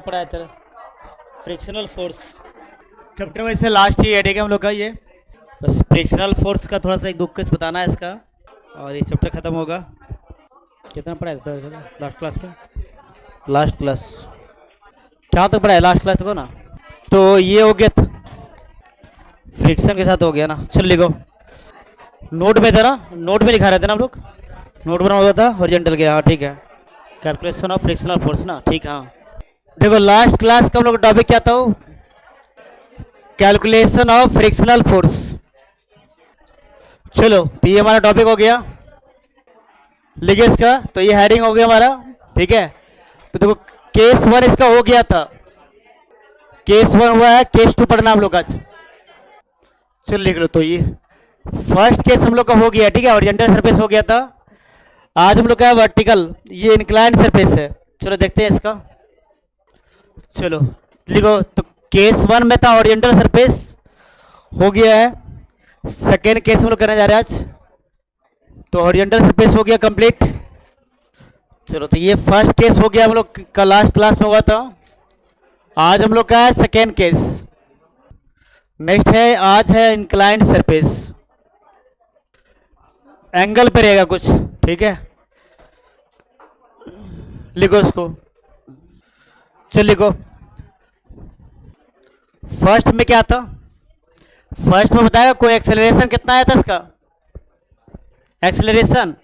पढ़ा है तेरा फ्रिक्शनल फोर्स चैप्टर वैसे लास्ट ही है, ठीक है हम लोग का ये। बस फ्रिक्शनल फोर्स का थोड़ा सा एक दुख बताना है इसका, और ये चैप्टर खत्म होगा। कितना पढ़ाया था लास्ट क्लास में? लास्ट क्लास क्या तक पढ़ाया लास्ट क्लास को ना? तो ये हो गया था फ्रिक्शन के साथ हो गया ना। चल लिखो, नोट में था ना, नोट में लिखा रहे थे ना हम लोग, नोट बना हुआ था हॉरिजॉन्टल के। हाँ ठीक है, कैलकुलेशन ऑफ फ्रिक्शनल फोर्स ना, ठीक। हाँ देखो लास्ट क्लास का हम लोग टॉपिक क्या था? Calculation of frictional force. चलो तो ये हमारा टॉपिक हो गया, लिखिए इसका। तो ये हेडिंग हो गया हमारा, ठीक है। तो देखो केस 1 इसका हो गया था, केस 1 हुआ है, केस 2 पढ़ना हम लोग आज। चलो लिख लो। तो ये फर्स्ट केस हम लोग का हो गया, ठीक है, हॉरिजॉन्टल सरफेस हो गया था। आज हम लोग का है वर्टिकल, ये इंक्लाइंड सरफेस है। चलो देखते हैं इसका। चलो लिखो। तो केस 1 में था हॉरिजॉन्टल सरफेस, हो गया है। सेकेंड केस हम लोग करने जा रहे हैं आज। तो हॉरिजॉन्टल सरफेस हो गया कंप्लीट। चलो तो ये फर्स्ट केस हो गया हम लोग का, लास्ट क्लास में हुआ था। आज हम लोग का है सेकेंड केस। नेक्स्ट है, आज है इंक्लाइंड सरफेस, एंगल पे रहेगा कुछ, ठीक है। लिखो इसको। चल लिखो। फर्स्ट में क्या था? फर्स्ट में बताएगा कोई एक्सेलरेशन कितना आया था इसका? एक्सेलरेशन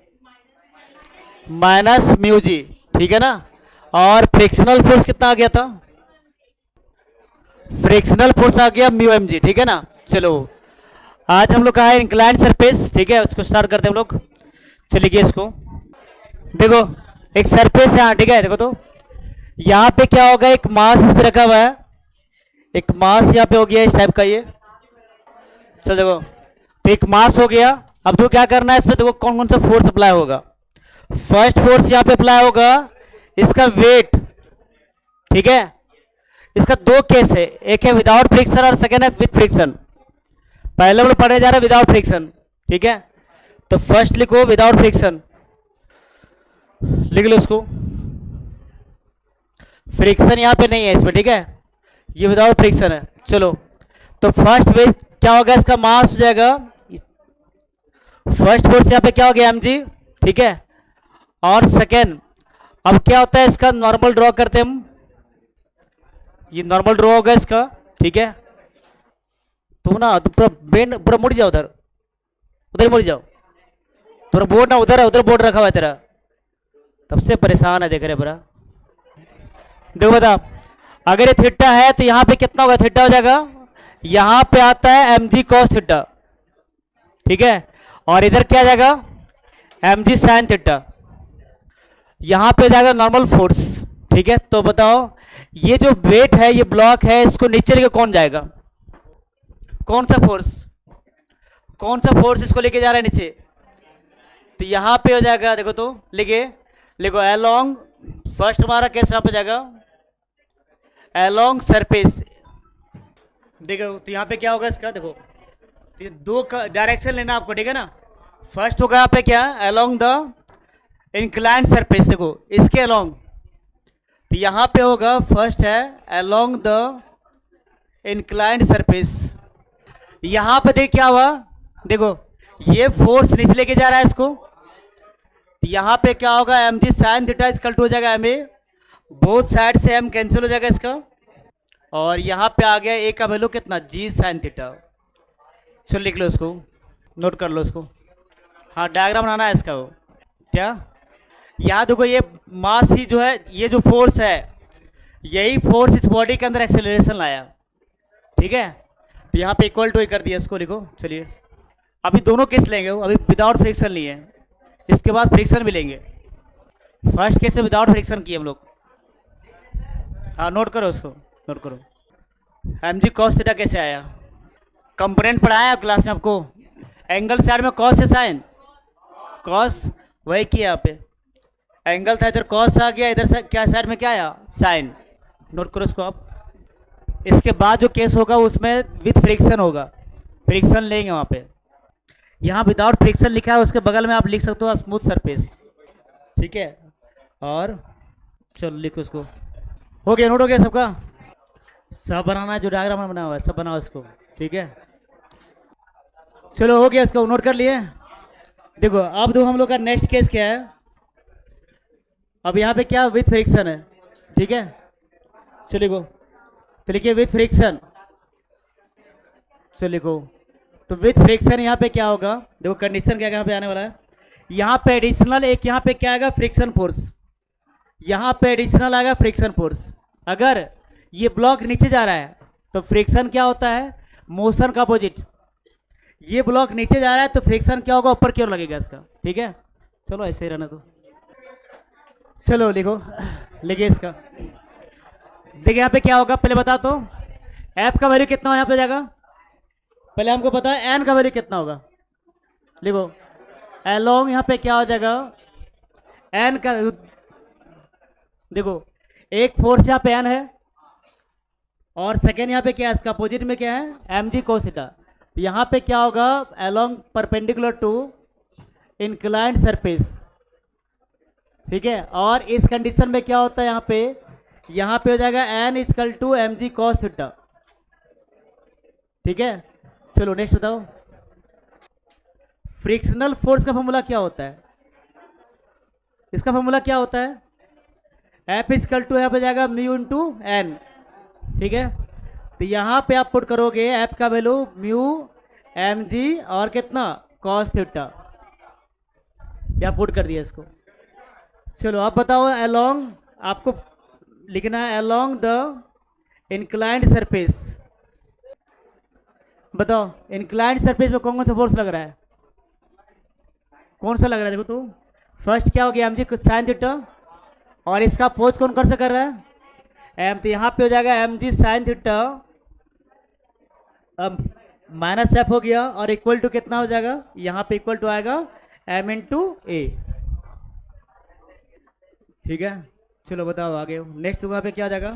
माइनस म्यू जी, ठीक है ना। और फ्रिक्शनल फोर्स कितना आ गया था? फ्रिक्शनल फोर्स आ गया म्यू एम जी, ठीक है ना। चलो आज हम लोग का है इंक्लाइंड सरफेस, ठीक है, उसको स्टार्ट करते हैं हम लोग। चलिए इसको देखो, एक सरफेस है, ठीक है। देखो तो यहाँ पे क्या होगा, एक मास इस पे रखा हुआ है, एक मास यहाँ पे हो गया इस टाइप का ये। चलो देखो, तो एक मास हो गया। अब तो क्या करना है इस पे, देखो कौन कौन सा फोर्स अप्लाई होगा। फर्स्ट फोर्स यहाँ पे अप्लाई होगा, इसका वेट, ठीक है। इसका दो केस है, एक है विदाउट फ्रिक्शन और सेकेंड है विद फ्रिक्शन। पहले हम लोग पढ़ने जा रहे हैं विदाउट फ्रिक्शन, ठीक है। तो फर्स्ट लिखो विदाउट फ्रिक्शन, लिख लो उसको। फ्रिक्शन यहाँ पे नहीं है इसमें, ठीक है, ये विदाउट फ्रिक्शन है। चलो तो फर्स्ट वेट क्या होगा, इसका मास हो जाएगा, फर्स्ट फोर्स यहाँ पे क्या हो गया एम जी, ठीक है। और सेकेंड, अब क्या होता है इसका नॉर्मल ड्रॉ करते हैं हम, ये नॉर्मल ड्रॉ होगा इसका, ठीक है। तुम ना तो पूरा बेन पूरा मुड़ जाओ, उधर उधर मुड़ जाओ, तुम्हारा बोर्ड ना उधर है, उधर बोर्ड रखा हुआ है तेरा, तब से परेशान है देख रहे पूरा। देखो बता, अगर ये थीटा है तो यहाँ पे कितना होगा, थीटा हो जाएगा, यहाँ पे आता है एम जी कॉस थीटा, ठीक है। और इधर क्या जाएगा, एम जी साइन थीटा, यहाँ पे जाएगा नॉर्मल फोर्स, ठीक है। तो बताओ ये जो वेट है, ये ब्लॉक है, इसको नीचे लेके कौन जाएगा, कौन सा फोर्स, कौन सा फोर्स इसको लेके जा रहा है नीचे? तो यहाँ पे हो जाएगा, देखो तो लिखे, लिखो अलोंग, फर्स्ट हमारा कैसे यहाँ पे जाएगा, अलोंग सरफेस। देखो तो यहाँ पे क्या होगा इसका, देखो तो दो का डायरेक्शन लेना आपको, ठीक है ना। फर्स्ट होगा यहाँ पे क्या, अलोंग द इंक्लाइंड सरफेस, देखो इसके अलोंग। तो यहाँ पे होगा फर्स्ट है अलोंग द इंक्लाइंड सरफेस। यहाँ पे देख क्या हुआ, देखो ये फोर्स नीचे लेके जा रहा है इसको, तो यहाँ पे क्या होगा, M G sine theta equal to हो जाएगा एम ए, बोथ साइड से एम कैंसिल हो जाएगा इसका, और यहाँ पे आ गया ए का वैल्यू कितना, जी साइन थीटा। चलो लिख लो इसको, नोट कर लो इसको। हाँ डायग्राम बनाना है इसका, वो क्या, यहाँ देखो ये मास ही जो है, ये जो फोर्स है, यही फोर्स इस बॉडी के अंदर एक्सेलरेशन लाया, ठीक है। तो यहाँ पे इक्वल टू ही कर दिया इसको, लिखो। चलिए अभी दोनों केस लेंगे, अभी विदाउट फ्रिक्शन लिए, इसके बाद फ्रिक्शन भी लेंगे। फर्स्ट केस में विदाउट फ्रिक्शन किए हम लोग। हाँ नोट करो उसको, नोट करो। एम जी कॉस थीटा कैसे आया, कंपोनेंट पढ़ाया क्लास में आपको, एंगल साइड में कॉस से साइन, कॉस वही किया यहाँ पे, एंगल था इधर कॉस आ गया, इधर क्या साइड में क्या आया, साइन। नोट करो उसको आप। इसके बाद जो केस होगा उसमें विथ फ्रिक्शन होगा, फ्रिक्शन लेंगे वहाँ पे। यहाँ विदाउट फ्रिक्शन लिखा है, उसके बगल में आप लिख सकते हो स्मूथ सरफेस, ठीक है। और चलो लिखो उसको, हो गया, नोट हो गया सबका? सब बनाना है, जो डायग्राम बना हुआ है सब बनाओ इसको, ठीक है? चलो हो गया, इसको नोट कर लिए। देखो अब दो हम लोग का नेक्स्ट केस क्या है, अब यहाँ पे क्या विथ फ्रिक्शन है, ठीक है? चलो लिखो, तो लिखिए विथ फ्रिक्शन। चलो लिखो, तो विथ फ्रिक्शन यहाँ पे क्या होगा, देखो कंडीशन क्या यहाँ पे आने वाला है, यहाँ पे एडिशनल एक यहाँ पे क्या आएगा फ्रिक्शन फोर्स, यहाँ पे एडिशनल आएगा फ्रिक्शन फोर्स। अगर ये ब्लॉक नीचे जा रहा है तो फ्रिक्शन क्या होता है, मोशन का अपोजिट। ये ब्लॉक नीचे जा रहा है तो फ्रिक्शन क्या होगा, ऊपर की ओर लगेगा इसका, ठीक है? चलो ऐसे ही रहना दो। चलो लिखो, लिखिए इसका। देखिए यहाँ पे क्या होगा, पहले बता तो एफ का वैल्यू कितना यहाँ पे जाएगा, पहले हमको पता है एन का वैल्यू कितना होगा। लिखो एलोंग यहाँ पे क्या हो जाएगा, एन का, देखो एक फोर्स यहाँ पे एन है और सेकेंड यहाँ पे क्या है, इसका अपोजिट में क्या है, एम जी कोस थीटा। यहाँ पे क्या होगा, along perpendicular to inclined surface, ठीक है? और इस कंडीशन में क्या होता है, यहाँ पे हो जाएगा N equal to M G cos theta, ठीक है? चलो नेक्स्ट बताओ, फ्रिक्शनल फोर्स का फॉर्मूला क्या होता है, इसका फॉर्मूला क्या होता है, एफ इक्वल टू यहाँ पे जाएगा म्यू इंटू एन, ठीक है? तो यहाँ पे आप पुट करोगे एफ का वैल्यू म्यू एम जी और कितना कॉस थीटा, या पुट कर दिया इसको। चलो आप बताओ, अलोंग आपको लिखना है अलोंग द इंक्लाइंड सरफेस, बताओ इंक्लाइंड सरफेस में कौन कौन सा फोर्स लग रहा है, कौन सा लग रहा है? देखो तो फर्स्ट क्या हो गया, एम जी साइन थीटा, और इसका अपोज कौन कर से कर रहा है, एम, तो यहाँ पे हो जाएगा एम जी साइन थीटा, अब माइनस एफ हो गया और इक्वल टू कितना हो जाएगा, यहाँ पे इक्वल टू आएगा एम इंटू ए, ठीक है? चलो बताओ आगे नेक्स्ट वहाँ पे क्या हो जाएगा,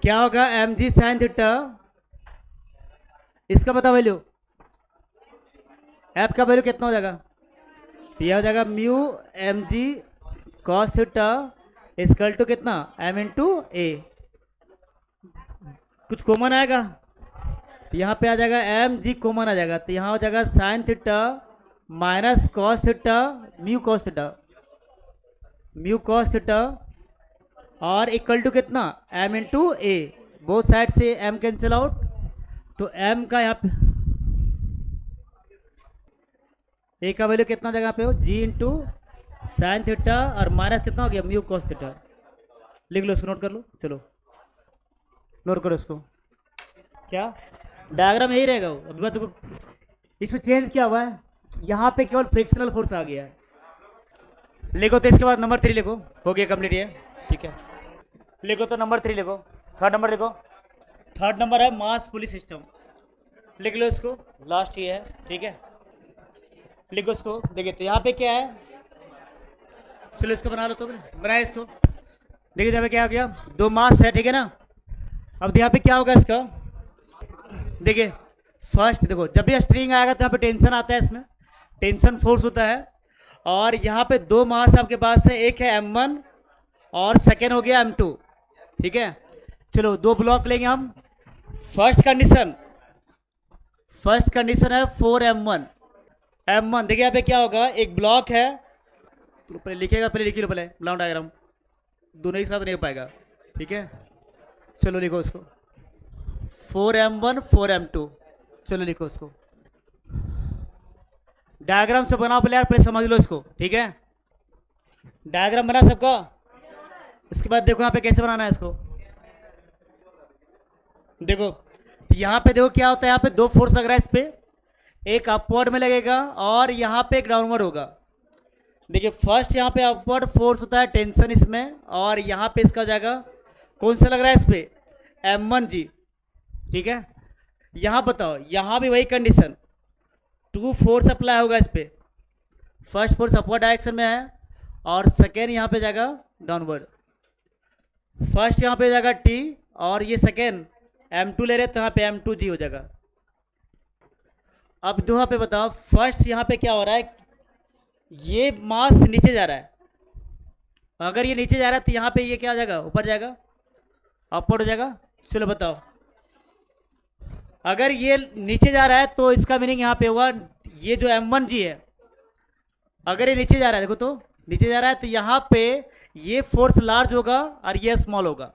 क्या होगा, एम जी साइन थीटा, इसका बताओ वैल्यू, एफ का वैल्यू कितना हो जाएगा, तो यह हो जाएगा mu M G cos theta equal to कितना, एम इंटू ए। कुछ कॉमन आएगा, यहाँ पे आ जाएगा एम जी कॉमन आ जाएगा, तो यहाँ हो जाएगा sine theta minus cos theta mu cos theta, mu cos theta और इक्वल टू कितना, एम इंटू ए, बोथ साइड से एम कैंसिल आउट, तो एम का यहाँ पे ए का वैल्यू कितना जगह पे हो, जी इंटू साइन थीटा और माइनस कितना हो गया, म्यू कॉस थीटा। लिख लो इसको, नोट कर लो, चलो नोट करो इसको। क्या डायग्राम यही रहेगा वो, अभी बात देखो इसमें चेंज क्या हुआ है, यहाँ पे केवल फ्रिक्शनल फोर्स आ गया है। लिखो तो इसके बाद नंबर 3 लिखो, हो गया कंप्लीट ये, ठीक है? लिखो तो नंबर 3 लिखो, थर्ड नंबर लिखो, थर्ड नंबर है मास पुली सिस्टम, लिख लो इसको, लास्ट ये है, ठीक है? लिखो इसको, देखिए तो यहाँ पे क्या है, चलो इसको बना लो, तो बनाए इसको। देखिए यहाँ पे क्या हो गया, दो मास है, ठीक है ना? अब यहाँ पे क्या होगा इसका, देखिए फर्स्ट देखो जब भी स्ट्रिंग आएगा तो यहाँ पे टेंशन आता है, इसमें टेंशन फोर्स होता है, और यहाँ पे दो मास आपके पास है, एक है m1 और सेकेंड हो गया m2, ठीक है? चलो दो ब्लॉक लेंगे हम, फर्स्ट कंडीशन है 4m1, m1 देखिए यहाँ पे क्या होगा, एक ब्लॉक है, तो पहले लिखेगा, पहले लिख लो पहले ब्लॉक डायग्राम, दोनों एक साथ नहीं हो पाएगा, ठीक है? चलो लिखो उसको 4m1 4m2, चलो लिखो उसको, डायग्राम से बनाओ पहले यार, पहले समझ लो इसको, ठीक है? डायग्राम बना सबका, उसके बाद देखो यहाँ पे कैसे बनाना है इसको। देखो तो यहाँ पे देखो क्या होता है, यहाँ पे दो फोर्स लग रहा है इस पे, एक अपवर्ड में लगेगा और यहाँ पे एक डाउनवर्ड होगा। देखिए फर्स्ट यहाँ पे अपवर्ड फोर्स होता है टेंशन इसमें, और यहाँ पे इसका जाएगा कौन सा लग रहा है इस पे, m1g, ठीक है? यहाँ बताओ, यहाँ भी वही कंडीशन, टू फोर्स अप्लाई होगा इस पे, फर्स्ट फोर्स अपवर्ड डायरेक्शन में है और सेकेंड यहाँ पे जाएगा डाउनवर्ड। फर्स्ट यहाँ पे जाएगा t और ये सेकेंड m2 ले रहे तो यहाँ पे m2g हो जाएगा। अब यहाँ पे बताओ, फर्स्ट यहाँ पे क्या हो रहा है, ये मास नीचे जा रहा है, अगर ये नीचे जा रहा है तो यहाँ पे ये क्या आ जाएगा, ऊपर जाएगा, अपवर्ड हो जाएगा। चलो बताओ, अगर ये नीचे जा रहा है तो इसका मीनिंग यहाँ पे होगा ये जो M1G है, अगर ये नीचे जा रहा है, देखो तो नीचे जा रहा है, तो यहाँ पे ये फोर्स लार्ज होगा और ये स्मॉल होगा।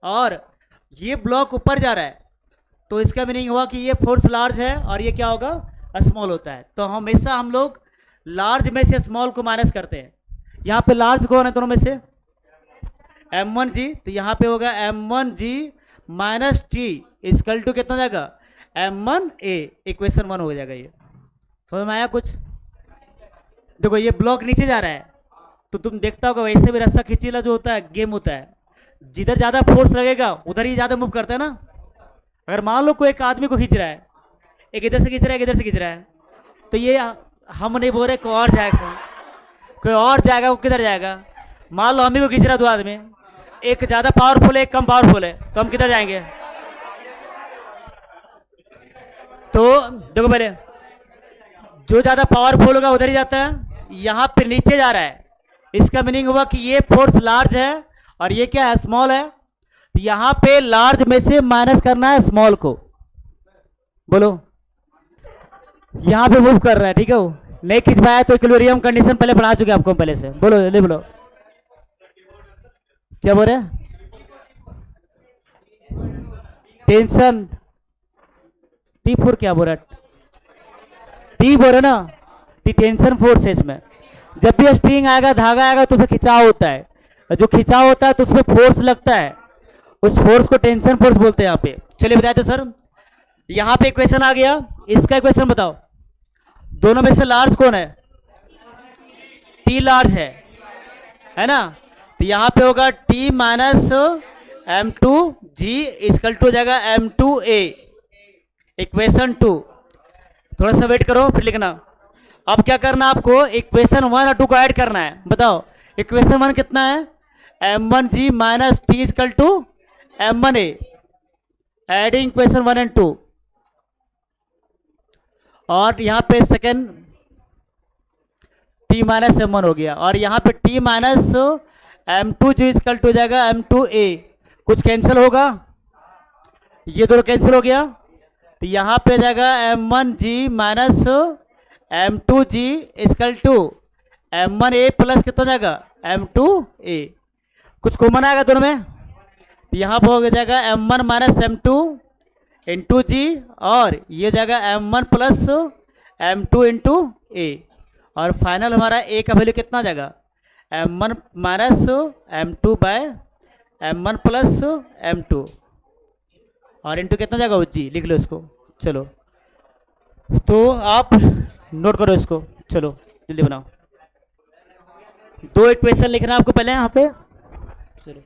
और ये ब्लॉक ऊपर जा रहा है तो इसका मीनिंग हुआ कि ये फोर्स लार्ज है और ये क्या होगा, स्मॉल होता है। तो हमेशा हम लोग लार्ज में से स्मॉल को माइनस करते हैं। यहाँ पे लार्ज कौन है दोनों में से, M1G, तो यहाँ पे होगा M1G minus T equal to कितना जाएगा, M1A, इक्वेशन 1 हो जाएगा। ये समझ में आया कुछ? देखो ये ब्लॉक नीचे जा रहा है तो तुम देखता होगा वैसे भी रस्सा खींचीला जो होता है गेम होता है, जिधर ज्यादा फोर्स लगेगा उधर ही ज्यादा मूव करता है ना। अगर मान लो कोई एक आदमी को खींच रहा है, एक इधर से खींच रहा है, एक इधर से खींच रहा है, तो ये हम नहीं बोल रहे कोई और जाएगा, कोई और जाएगा, वो किधर जाएगा? मान लो हम ही को खींच रहा है दो आदमी, एक ज्यादा पावरफुल है एक कम पावरफुल है, तो हम किधर जाएंगे? तो देखो पहले जो ज्यादा पावरफुल होगा उधर ही जाता है। यहां पे नीचे जा रहा है, इसका मीनिंग हुआ कि ये फोर्स लार्ज है और ये क्या है, स्मॉल है। तो यहां पे लार्ज में से माइनस करना है स्मॉल को। बोलो, यहां पे मूव कर रहा है, ठीक है, वो नहीं खींच पाया तो इक्विलिब्रियम कंडीशन पहले पढ़ा चुके आपको पहले से। बोलो जल्दी बोलो, क्या बोल रहे? टेंशन T4 क्या बोल रहा है? टी बोल रहे ना, टी टेंशन फोर्स है इसमें। जब भी स्ट्रिंग आएगा, धागा आएगा, तो उसमें खिंचाव होता है, जो खिंचाव होता है तो उसमें फोर्स लगता है, उस फोर्स को टेंशन फोर्स बोलते हैं यहाँ पे। चलिए बताए तो सर, यहाँ पे इक्वेशन आ गया, इसका इक्वेशन बताओ, दोनों में से लार्ज कौन है? टी लार्ज है ना। तो यहाँ पे होगा T minus M2G equal to हो जाएगा M2A, इक्वेशन 2। थोड़ा सा वेट करो फिर लिखना। अब क्या करना आपको, इक्वेशन 1 और 2 को ऐड करना है। बताओ इक्वेशन 1 कितना है, M1G minus T equal to M1A, adding equation 1 and 2। और यहाँ पे सेकेंड T माइनस M1 हो गया, और यहाँ पे T minus M2G equal to हो जाएगा M2A। कुछ कैंसिल होगा, ये दोनों कैंसिल हो गया, तो यहाँ पे जाएगा M1G minus M2G equal to M1A plus कितना जाएगा, M2A। कुछ कॉमन आएगा दोनों में, तो यहाँ पर हो जाएगा M1 माइनस M2 इंटू जी, और ये जाएगा M1 plus M2 into A। और फाइनल हमारा A का वैल्यू कितना जाएगा, M1 minus M2 bye M1 plus M2, और इंटू कितना जाएगा, जी लिख लो इसको। चलो तो आप नोट करो इसको, चलो जल्दी बनाओ। दो इक्वेशन लिखना आपको पहले यहाँ पे। चलो,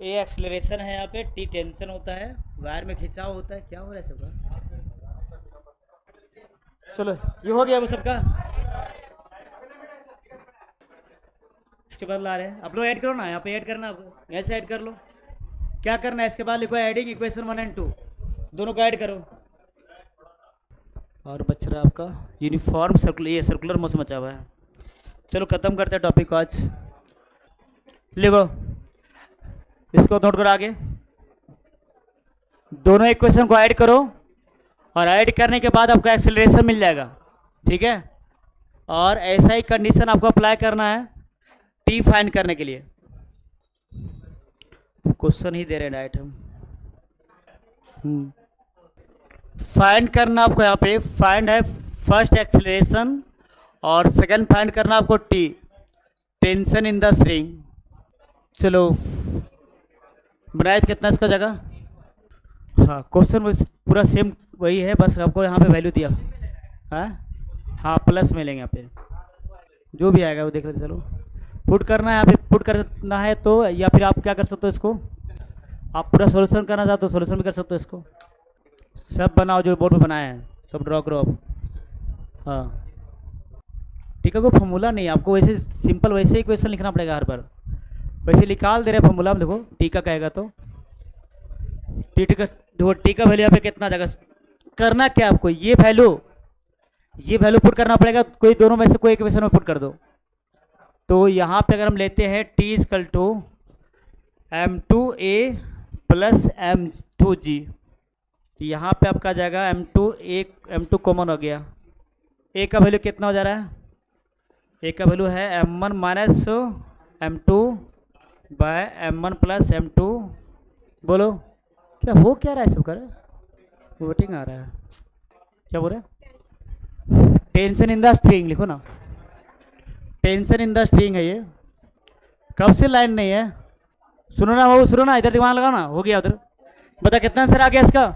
ए एक्सेलरेशन है, यहाँ पे टी टेंशन होता है, वायर में खिंचाव होता है, क्या हो रहा है सबका? चलो ये हो गया वो सबका। इसके बाद ला रहे हैं आप लोग, ऐड करो ना, यहाँ पे ऐड करना, आपको ऐसे ऐड कर लो। क्या करना है, इसके बाद लिखो एडिंग इक्वेशन 1 एंड 2, दोनों को ऐड करो। और बच रहा आपका यूनिफॉर्म सर्कुलर, ये सर्कुलर मोशन बचा हुआ है। चलो खत्म करते हैं टॉपिक को आज। लिखो इसको, नोट करो आगे, दोनों इक्वेशन को ऐड करो, और ऐड करने के बाद आपको एक्सेलरेशन मिल जाएगा, ठीक है। और ऐसा ही कंडीशन आपको अप्लाई करना है टी फाइंड करने के लिए। क्वेश्चन ही दे रहे हैं डायरेक्ट हम। फाइंड करना आपको, यहाँ पे फाइंड है फर्स्ट एक्सेलरेशन, और सेकंड फाइंड करना आपको T tension in the string. चलो बनाए कितना इसका जगह, हाँ क्वेश्चन पूरा सेम वही है, बस आपको यहाँ पे वैल्यू दिया है, हाँ प्लस में लेंगे यहाँ पे, जो भी आएगा वो देख लेते। चलो पुट करना है, यहाँ पे पुट करना है तो, या फिर आप क्या कर सकते हो, इसको आप पूरा सॉल्यूशन करना चाहते हो सॉल्यूशन भी कर सकते हो। इसको सब बनाओ जो बोर्ड पे बनाया है, सब ड्रॉ करो आप। हाँ ठीक है, कोई फॉर्मूला नहीं, आपको वैसे सिंपल वैसे ही क्वेश्चन लिखना पड़ेगा हर बार। वैसे निकाल दे रहे हैं फॉर्मूला में, देखो टी का कहेगा तो टी का, देखो टी का वैल्यू यहाँ पे कितना जगह करना, क्या आपको ये वैल्यू पुट करना पड़ेगा, कोई दोनों में से कोई इक्वेशन में पुट कर दो। तो यहाँ पे अगर हम लेते हैं T equal to M2A plus M2G, तो यहाँ पे आपका आ जाएगा M2 कॉमन हो गया। ए का वैल्यू कितना हो जा रहा है? ए का वैल्यू है M1 minus M2 bye M1 plus M2। बोलो क्या हो क्या रहा है सब कर? वोटिंग आ रहा है, क्या बोल रहे हैं? टेंशन इन द स्ट्रिंग लिखो ना, टेंशन इन द स्ट्रिंग है ये। कब से लाइन नहीं है? सुनो ना वो, सुनो ना, इधर दिमाग लगाओ ना। हो गया उधर, बता कितना आंसर आ गया इसका?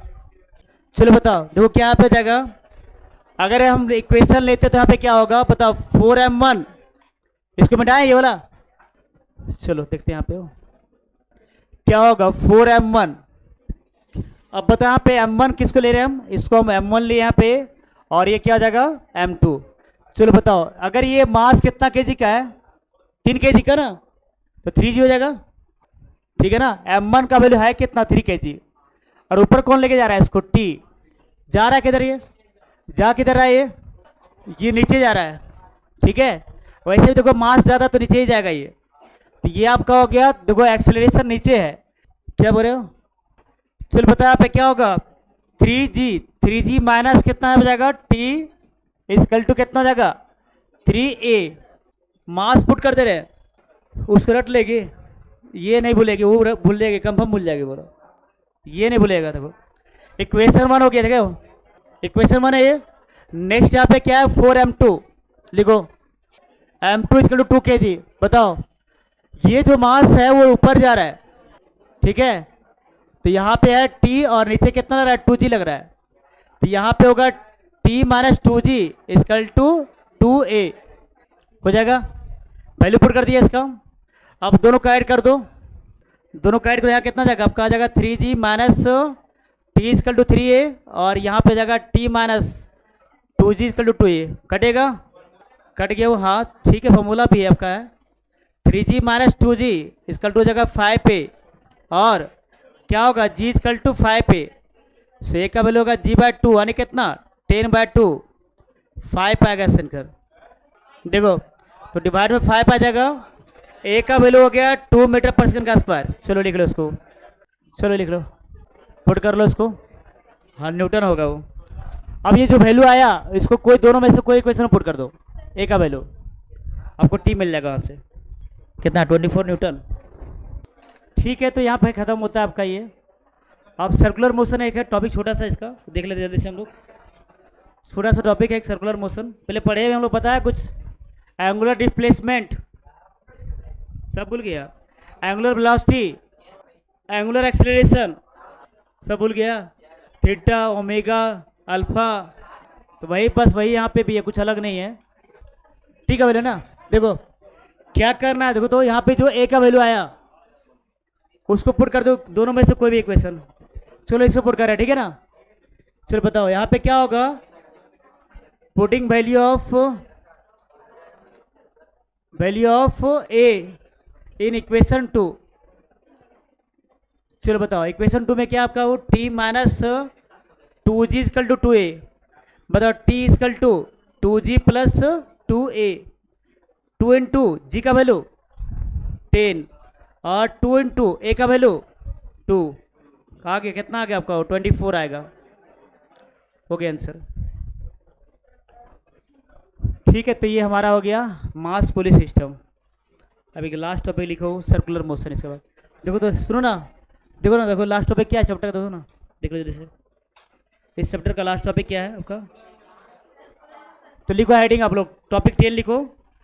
चलो बताओ, देखो क्या यहाँ पे जाएगा। अगर हम इक्वेशन लेते तो यहाँ पे क्या होगा बताओ? 4m1, इसको मिटाएं ये वाला। चलो देखते हैं यहाँ पे हो क्या होगा। 4m1। अब बताओ यहाँ पे m1 किसको ले रहे हैं हम? इसको हम m1 लिए यहाँ पे, और ये क्या हो जाएगा? m2। चलो बताओ, अगर ये मास कितना केजी का है? 3 केजी का ना, तो 3g हो जाएगा, ठीक है ना। m1 का वैल्यू है कितना? 3 केजी। और ऊपर कौन लेके जा रहा है इसको? t। जा रहा है किधर? ये जा किधर रहा है? ये नीचे जा रहा है, ठीक है। वैसे भी देखो मास ज्यादा तो नीचे ही जाएगा ये, तो ये आपका हो गया। देखो एक्सेलरेशन नीचे है, क्या बोल रहे हो? चलो बताओ यहाँ पे क्या होगा? 3g माइनस कितना हो जाएगा? t इक्वल टू कितना हो जाएगा? 3a। मास पुट कर दे रहे, उसको रट लेगी, ये नहीं भूलेगी, वो भूल जाएगी, कंफर्म भूल जाएगी। बोलो ये नहीं भूलेगा। देखो इक्वेशन 1 हो गया, देखो इक्वेशन 1 है ये। नेक्स्ट यहाँ पे क्या है? 4m2 लिखो, m2 इक्वल टू 2 kg। बताओ ये जो मास है वो ऊपर जा रहा है, ठीक है। तो यहाँ पे है t और नीचे कितना लग रहा है? 2g लग रहा है। तो यहाँ पे होगा t minus 2g equal to 2a हो जाएगा। वैल्यू पुट कर दिया इसका। अब दोनों का ऐड कर दो, दोनों का ऐड करो। यहाँ कितना जाएगा आपका? आ जाएगा 3g minus t equal to 3a, और यहाँ पे जाएगा t minus 2g equal to 2a। कटेगा? कट गया वो, हाँ ठीक है। फॉर्मूला भी है आपका है 3g minus 2g equal to हो जाएगा 5a, और क्या होगा? g equal to 5a। So A का वैल्यू होगा g/2, यानी कितना? 10/2। 5 आएगा सेंकर, देखो तो डिवाइड में 5 आ जाएगा। ए का वैल्यू हो गया 2 मीटर पर सेकंड का स्क्वायर। चलो लिख लो उसको, चलो लिख लो, पुट कर लो इसको। हाँ न्यूटन होगा वो। अब ये जो वैल्यू आया इसको कोई दोनों में से कोई इक्वेशन में पुट कर दो। ए का वैल्यू आपको टी मिल जाएगा वहाँ से, कितना? 24 न्यूटन, ठीक है। तो यहाँ पे खत्म होता है आपका ये। अब सर्कुलर मोशन एक है टॉपिक, छोटा सा, इसका देख लेते जल्दी से हम लोग। छोटा सा टॉपिक है एक सर्कुलर मोशन, पहले पढ़े हुए हम लोग, पता है कुछ? एंगुलर डिस्प्लेसमेंट सब भूल गया, एंगुलर वेलोसिटी, एंगुलर एक्सेलरेशन सब भूल गया, थीटा, ओमेगा, अल्फा। तो वही बस वही यहाँ पे भी है, कुछ अलग नहीं है, ठीक है बोले ना। देखो क्या करना है, देखो तो यहाँ पे जो ए का वैल्यू आया उसको पुट कर दो, दोनों में से कोई भी इक्वेशन। चलो इसको पुट कर रहे हैं, ठीक है ना। चलो बताओ यहाँ पे क्या होगा? Putting value of A in equation 2। चलो बताओ इक्वेशन 2 में क्या आपका वो t minus 2g equal to 2a। बताओ t equal to 2g plus 2a, 2 into g का वैल्यू 10 और 2 इंटू ए का वैल्यू 2। कहा गया कितना आ गया आपका? 24 आएगा, हो गया आंसर, ठीक है। तो ये हमारा हो गया मास पुली सिस्टम। अभी लास्ट टॉपिक लिखो सर्कुलर मोशन। इसके बाद देखो तो सुनो ना, देखो ना, देखो लास्ट टॉपिक क्या है चैप्टर का, देखो ना, देख लो जल्दी से। इस चैप्टर का लास्ट टॉपिक क्या है आपका? तो लिखो हेडिंग आप लोग, टॉपिक 10 लिखो।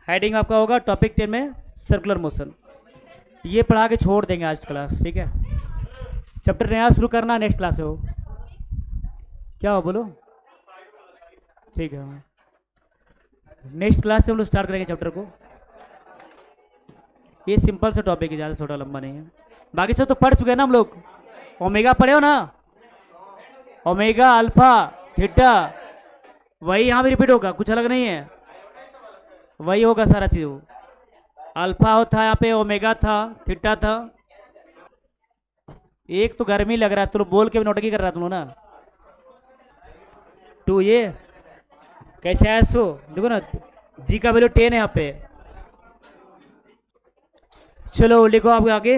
हेडिंग आपका होगा टॉपिक 10 में सर्कुलर मोशन। ये पढ़ा के छोड़ देंगे आज क्लास, ठीक है। चैप्टर नया शुरू करना नेक्स्ट क्लास में हो, क्या हो बोलो, ठीक है। नेक्स्ट क्लास से हम लोग स्टार्ट करेंगे चैप्टर को। ये सिंपल सा टॉपिक है, ज़्यादा छोटा लंबा नहीं है। बाकी सब तो पढ़ चुके हैं ना हम लोग। ओमेगा पढ़े हो ना, ओमेगा, अल्फा, थीटा, वही यहाँ भी रिपीट होगा, कुछ अलग नहीं है, वही होगा सारा चीज। वो अल्फा था यहाँ पे, ओमेगा था, थीटा था। एक तो गर्मी लग रहा है, तो बोल के भी नोटकी कर रहा तुम ना। 2 ये कैसे है? सो देखो ना, जी का वैल्यू 10 है यहाँ पे। चलो लिखो आप आगे।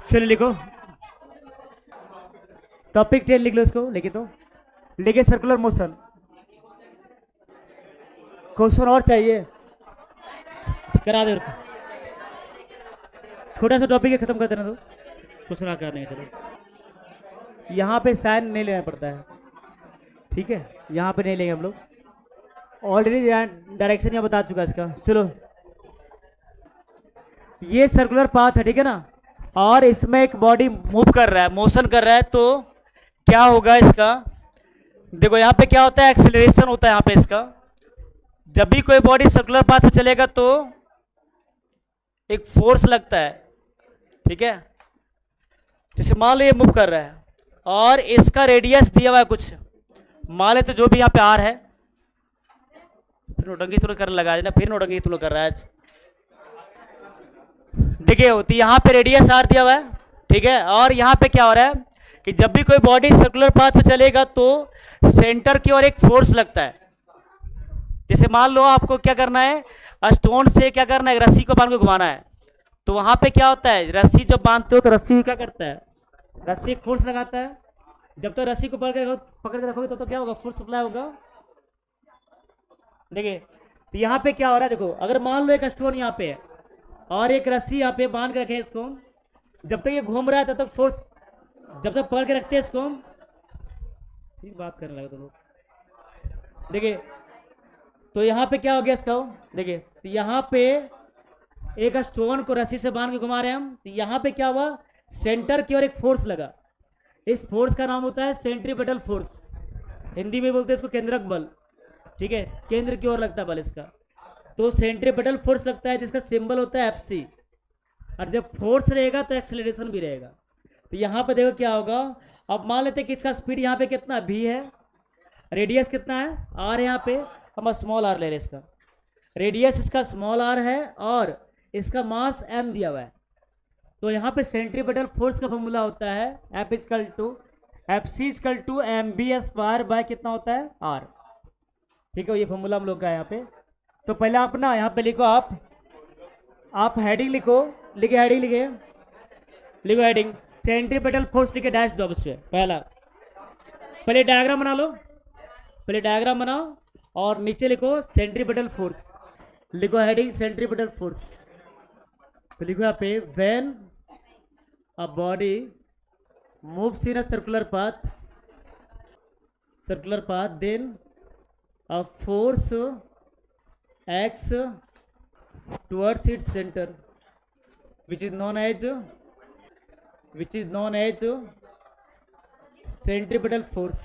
चलिए लिखो, टॉपिक 10 लिख लो इसको, लिखे तो लिखे सर्कुलर मोशन। क्वेश्चन और चाहिए, करा दे, छोटा सा टॉपिक है, खत्म कर देना तो क्वेश्चन आ करने चलो। यहाँ पे साइन नहीं लेना पड़ता है, ठीक है, यहाँ पे नहीं लेंगे हम लोग, ऑलरेडी डायरेक्शन यहाँ बता चुका है इसका। चलो, ये सर्कुलर पाथ है, ठीक है ना, और इसमें एक बॉडी मूव कर रहा है, मोशन कर रहा है, तो क्या होगा इसका, देखो यहाँ पे क्या होता है, एक्सेलरेशन होता है यहाँ पे इसका। जब भी कोई बॉडी सर्कुलर पाथ में चलेगा तो एक फोर्स लगता है, ठीक है, जैसे मान लो ये मूव कर रहा है और इसका रेडियस दिया हुआ है कुछ, मान लेते जो भी यहाँ पे आर है, फिर नोटंकी तुम करने लगा ना, फिर नोटंकी तुम कर रहा है। देखिए होती यहाँ पे रेडियस आर दिया हुआ है, ठीक है, और यहाँ पे क्या हो रहा है कि जब भी कोई बॉडी सर्कुलर पाथ पे चलेगा तो सेंटर की ओर एक फोर्स लगता है। जैसे मान लो आपको क्या करना है, स्टोन से क्या करना है, रस्सी को बांध के घुमाना है, तो वहां पे क्या होता है, रस्सी जब बांधते हो तो रस्सी क्या करता है, रस्सी एक फोर्स लगाता है, जब तक रस्सी को पकड़ के रखोगे तो क्या होगा, फोर्स सप्लाई होगा। देखिए तो यहाँ पे क्या हो रहा है, देखो अगर मान लो एक स्टोन यहाँ पे है और एक रस्सी यहाँ पे बांध के रखे इसको, जब तक ये घूम रहा है तब तक फोर्स, जब तक पकड़ के रखते हैं इसको, बात करने लगा तो लोग। देखिए तो यहाँ पे क्या हो गया इसका, देखिए तो यहाँ पे एक स्टोन को रस्सी से बांध के घुमा रहे हैं हम, तो यहाँ पे क्या हुआ, सेंटर की ओर एक फोर्स लगा, इस फोर्स का नाम होता है सेंट्रीपिटल फोर्स, हिंदी में बोलते हैं इसको केंद्रक बल, ठीक है, केंद्र की ओर लगता है बल इसका, तो सेंट्रीपिटल फोर्स लगता है जिसका सिंबल होता है एफसी, और जब फोर्स रहेगा तो एक्सेलरेशन भी रहेगा। तो यहाँ पे देखो क्या होगा, अब मान लेते हैं कि इसका स्पीड यहाँ पे कितना भी है, रेडियस कितना है आर, यहाँ पे हम स्मॉल आर ले रहे हैं, इसका रेडियस इसका स्मॉल आर है और इसका मास एम दिया हुआ है, तो यहाँ पे सेंट्रीपिटल फोर्स का फॉर्मूला होता है F equal to F C equal to M V square by कितना होता है आर, ठीक है, ये फॉर्मूला हम लोग का है यहाँ पे। तो पहले आप ना यहाँ पे लिखो, आप हेडिंग लिखो, लिखे हेडिंग, लिखो हेडिंग सेंट्रीपिटल फोर्स, लिखे डैश दो उससे, पहले डायग्राम बना लो, पहले डायग्राम बनाओ और नीचे लिखो सेंट्रीपिटल फोर्स, लिखो हेडिंग सेंट्रीपिटल फोर्स, तो लिखो यहाँ पे when a body moves in a circular path then a force acts towards its center which is known as centripetal force,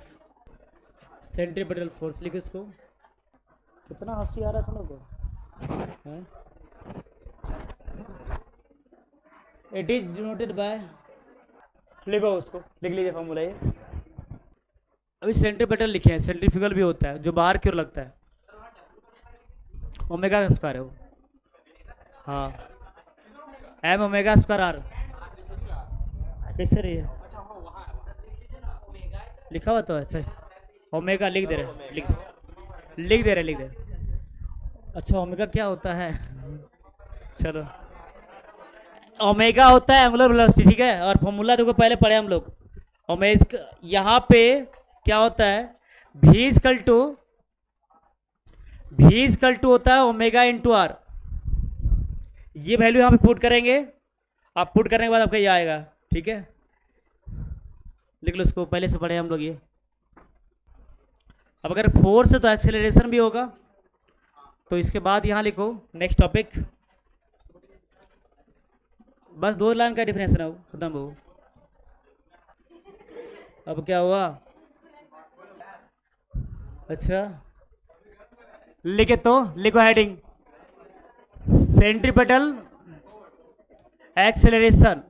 लिखो इसको। कितना हंसी आ रहा है तुम लोगों को, इट इज डिनोटेड बाय, लिखो उसको, लिख लीजिए फॉर्मूला ये। अभी सेंट्रीपिटल लिखे हैं, सेंट्रीफ्यूगल भी होता है जो बाहर की ओर लगता है, ओमेगा का स्क्वायर है वो, हाँ एम ओमेगा स्क्वायर आर, कैसे रही है लिखा हुआ तो अच्छा, ओमेगा लिख दे रहे, लिख दे रहे, अच्छा ओमेगा क्या होता है, चलो ओमेगा होता है एंगुलर वेलोसिटी, ठीक है, और फॉर्मूला देखो पहले पढ़े हम लोग, ओमेगा यहाँ पे क्या होता है, भी इजकल टू होता है ओमेगा इंटू आर, ये वैल्यू यहाँ पे पुट करेंगे, आप पुट करने के बाद आपका ये आएगा, ठीक है, लिख लो इसको, पहले से पढ़े हम लोग ये। अब अगर फोर्स है तो एक्सेलरेशन भी होगा, तो इसके बाद यहाँ लिखो नेक्स्ट टॉपिक, बस 2 लाइन का डिफरेंस है खत्म हो। अब क्या हुआ, अच्छा लिखे तो लिखो हेडिंग सेंट्रीपिटल एक्सेलरेशन,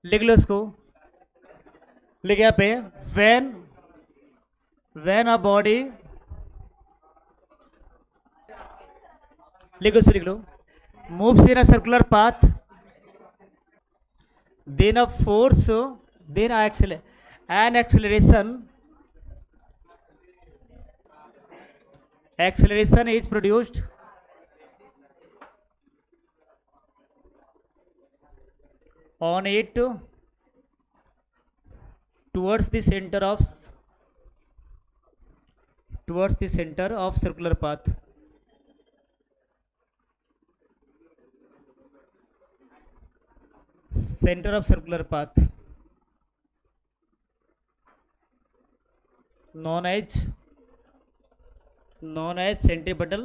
लिख लो इसको, लिखे यहाँ पे व्हेन अ बॉडी, लिखो इसको, लिख लो moves in a circular path then a force, then an acceleration is produced on it towards the center of circular path. Center of circular path known as centripetal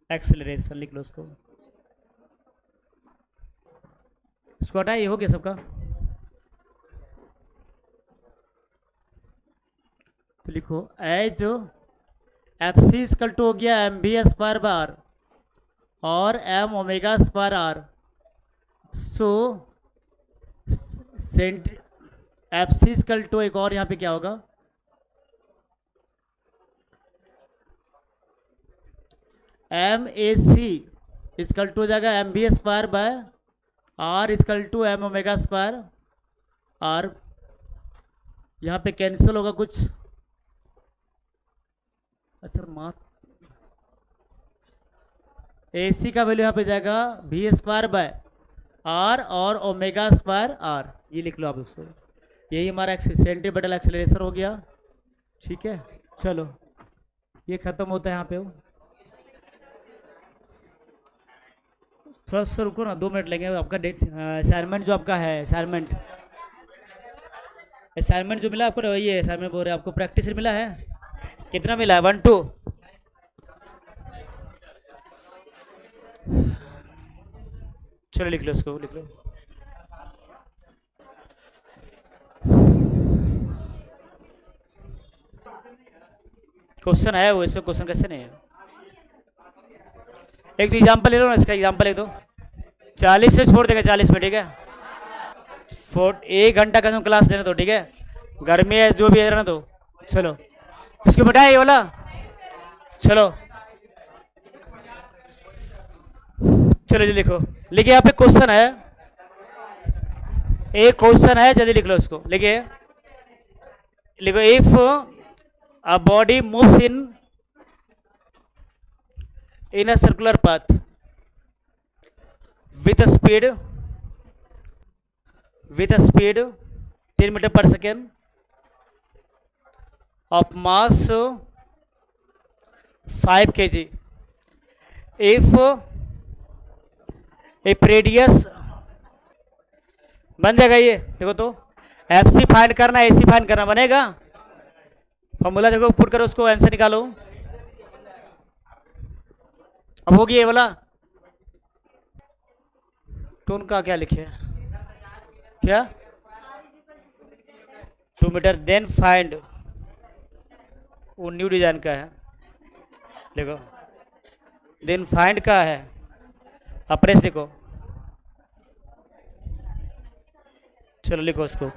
acceleration. लिख लो इसको हटाइए. हो गया सबका. तो लिखो as F C equal to हो गया M V square by R और M omega square R. So cent F C equal to एक और यहाँ पे क्या होगा M A C equal to हो जाएगा M V square by R equal to M omega square R. यहाँ पे कैंसिल होगा कुछ. अच्छा मात ए सी का वैल्यू यहाँ पे जाएगा भी स्क्वायर बाय आर और ओमेगा स्क्वायर आर. ये लिख लो आप उसको. यही हमारा सेंट्रीपिटल एक्सेलरेशन हो गया. ठीक है चलो ये खत्म होता है यहाँ पे. थोड़ा सा रुको ना 2 मिनट लेंगे. आपका डेट असाइनमेंट जो आपका है असाइनमेंट जो मिला आपको ये असाइनमेंट बोल रहे हैं आपको प्रैक्टिस मिला है. कितना मिला है 1 2. चलो लिख लो इसको. लिख लो क्वेश्चन है वो. इसमें क्वेश्चन कैसे नहीं है. एक तो एग्जाम्पल ले लो ना. इसका एग्जाम्पल लिख दो. 40 से छोड़ देगा 40 में. ठीक है 1 घंटा का क्लास लेना. तो ठीक है गर्मी है जो भी है ना. तो चलो इसको बताया ये वाला. चलो चलो जी लिखो. लिखिए यहाँ पे क्वेश्चन है. एक क्वेश्चन है जल्दी लिख लो इसको. लिखिए लिखो if a body moves in a circular path with a speed 10 meter per second of mass 5 kg if radius बन जाएगा. ये देखो तो एफ सी फाइंड करना ए सी फाइंड करना बनेगा. फॉर्मूला देखो पुट करो उसको आंसर निकालो. अब हो गया ये वाला. तो उनका क्या लिखे क्या 2 मीटर देन फाइंड. वो न्यू डिजाइन का है. देखो देन फाइंड का है. अप्रेस देखो. चलो लिखो उसको.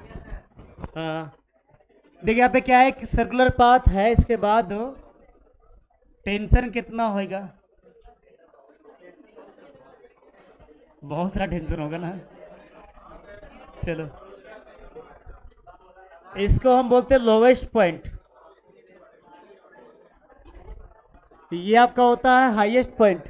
देखिए यहाँ पे क्या है सर्कुलर पाथ है. इसके बाद टेंशन कितना होगा. बहुत सारा टेंशन होगा ना. चलो इसको हम बोलते हैं लोवेस्ट पॉइंट. ये आपका होता है हाईएस्ट पॉइंट.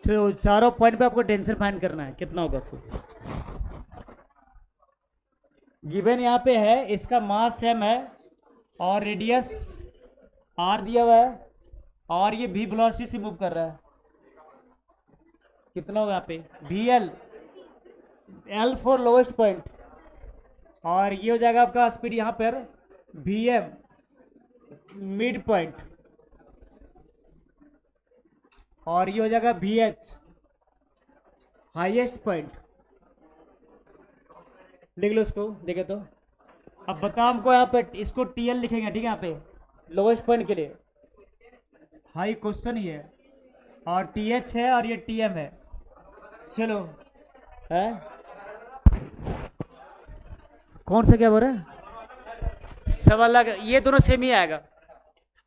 चलो चारों पॉइंट पे आपको टेंशन फाइंड करना है. कितना होगा आपको गिवन यहाँ पे है. इसका मास m है और रेडियस r दिया हुआ है और ये v वेलोसिटी से मूव कर रहा है. कितना होगा यहाँ पे vl l for lowest point और ये हो जाएगा आपका स्पीड यहाँ पर vm मिड पॉइंट और ये हो जाएगा vh हाईएस्ट पॉइंट. लिख लो इसको. देखे तो अब बताओ हमको यहाँ पे इसको TL लिखेंगे. ठीक है यहाँ पे लोवेस्ट पॉइंट के लिए. हाई क्वेश्चन ही है और TH है और ये TM है. चलो है कौन सा क्या बोल रहा है सब अलग. ये दोनों सेम ही आएगा.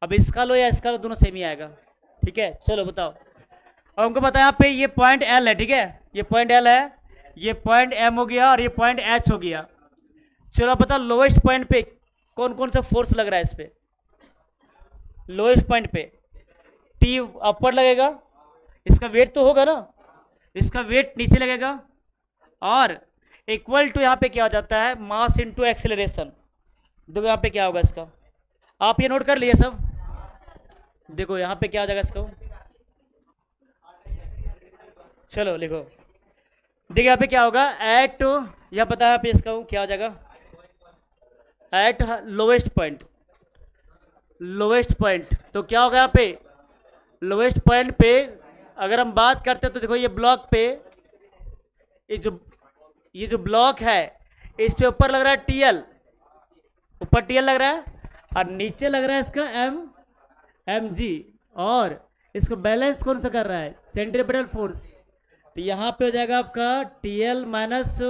अब इसका लो या इसका लो दोनों सेम ही आएगा. ठीक है चलो बताओ. अब हमको बताया यहाँ पे ये पॉइंट L है. ठीक है ये पॉइंट L है. ये पॉइंट M हो गया और ये पॉइंट H हो गया. चलो बताओ लोवेस्ट पॉइंट पे कौन कौन सा फोर्स लग रहा है इस पे. लोएस्ट पॉइंट पे टी अपर लगेगा, इसका वेट तो होगा ना, इसका वेट नीचे लगेगा, और इक्वल टू यहाँ पे क्या हो जाता है, मास इनटू एक्सेलरेशन। देखो यहाँ पे क्या होगा इसका, आप ये नोट कर लिए सब। देखो यहाँ पे क्या हो जाएगा इसका, चलो लिखो। देखिए यहाँ पे क्या होगा, एट, यह पता है पे इसका क्या हो जाएगा, at lowest point, lowest point तो क्या होगा यहाँ पे, लोवेस्ट पॉइंट पे अगर हम बात करते हैं तो देखो ये ब्लॉक पे, ये जो ब्लॉक है इस पे ऊपर लग रहा है टीएल, ऊपर टीएल लग रहा है, और नीचे लग रहा है इसका एम जी, और इसको बैलेंस कौन सा कर रहा है, सेंट्रीपिटल फोर्स। तो यहाँ पे हो जाएगा आपका TL minus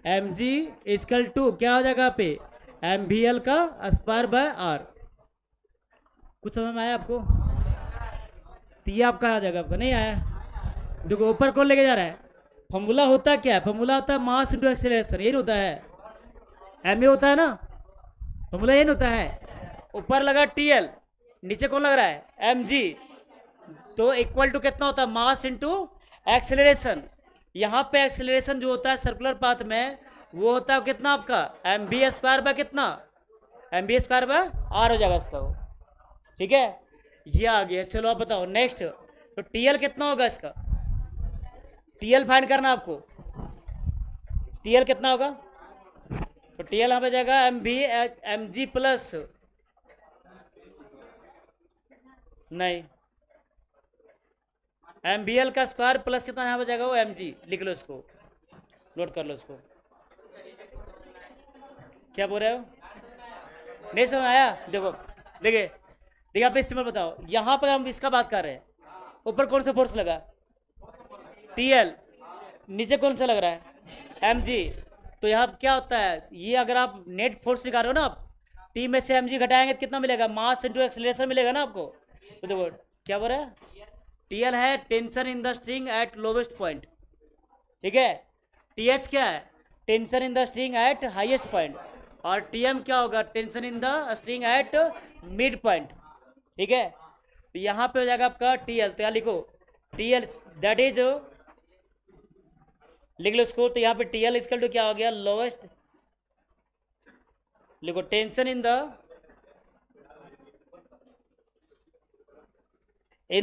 M G equal to क्या हो जाएगा पे, एम वी एल का स्क्वायर बाय आर। कुछ समझ में आया आपको, तो ये आपका आ जाएगा, आपका नहीं आया। देखो ऊपर कौन लेके जा रहा है, फॉर्मूला होता है क्या, फॉर्मूला होता है मास इंटू एक्सेलरेशन, यही होता है, एम ए होता है ना, फॉर्मूला यही होता है। ऊपर लगा टीएल, नीचे कौन लग रहा है, एम जी, तो इक्वल टू कितना होता है, मास इंटू एक्सेलरेशन। यहाँ पे एक्सेलरेशन जो होता है सर्कुलर पाथ में वो होता है कितना आपका, एम बी स्क्वायर बाय कितना, M V square by R हो जाएगा इसका वो, ठीक है, ये आ गया। चलो आप बताओ नेक्स्ट, तो टीएल कितना होगा इसका, टीएल फाइंड करना आपको, टीएल कितना होगा, तो टीएल यहाँ पे जाएगा M V M G plus, नहीं एम बी एल का स्क्वायर प्लस कितना यहाँ पे जाएगा, वो एम जी, लिख लो इसको, नोट कर लो इसको। क्या बोल रहे हो, नहीं समझ आया। देखो देखिए देखिए आप इस सिंपल बताओ, यहाँ पर हम इसका बात कर रहे हैं, ऊपर कौन सा फोर्स लगा, टीएल, नीचे कौन सा लग रहा है, एम जी। तो यहाँ क्या होता है, ये अगर आप नेट फोर्स निकाल रहे हो ना आप, टी में से एम जी घटाएंगे तो कितना मिलेगा, मास इंटू एक्सेलरेशन मिलेगा ना आपको। तो देखो क्या बोल रहा है, टीएल है tension in the string at lowest point, ठीक है, टीएच क्या है, tension in the string at highest point, और टीएम क्या होगा, tension in the string at mid point, ठीक है। तो यहाँ पे हो जाएगा आपका टीएल, तो यहाँ लिखो टीएल दैट इज, लिख लो इसको, तो यहाँ पे टीएल इक्वल टू क्या हो गया, लोवेस्ट, लिखो tension in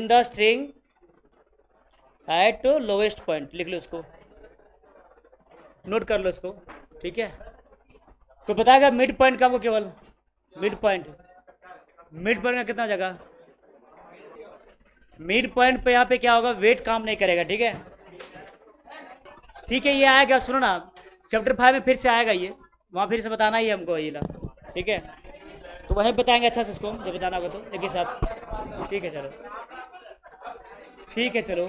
the string at lowest point, लिख लो इसको, नोट कर लो इसको, ठीक है। तो बताएगा मिड पॉइंट का, वो केवल मिड पॉइंट, मिड पॉइंट का कितना जगह, मिड पॉइंट पे यहाँ पे क्या होगा, वेट काम नहीं करेगा, ठीक है, ठीक है। ये आएगा, सुनो ना, चैप्टर 5 में फिर से आएगा ये, वहाँ फिर से बताना ही हमको ये ला, ठीक है, तो वहीं बताएंगे अच्छा से इसको, जब बताना होगा तो एक ही साथ, ठीक है चलो, ठीक है चलो।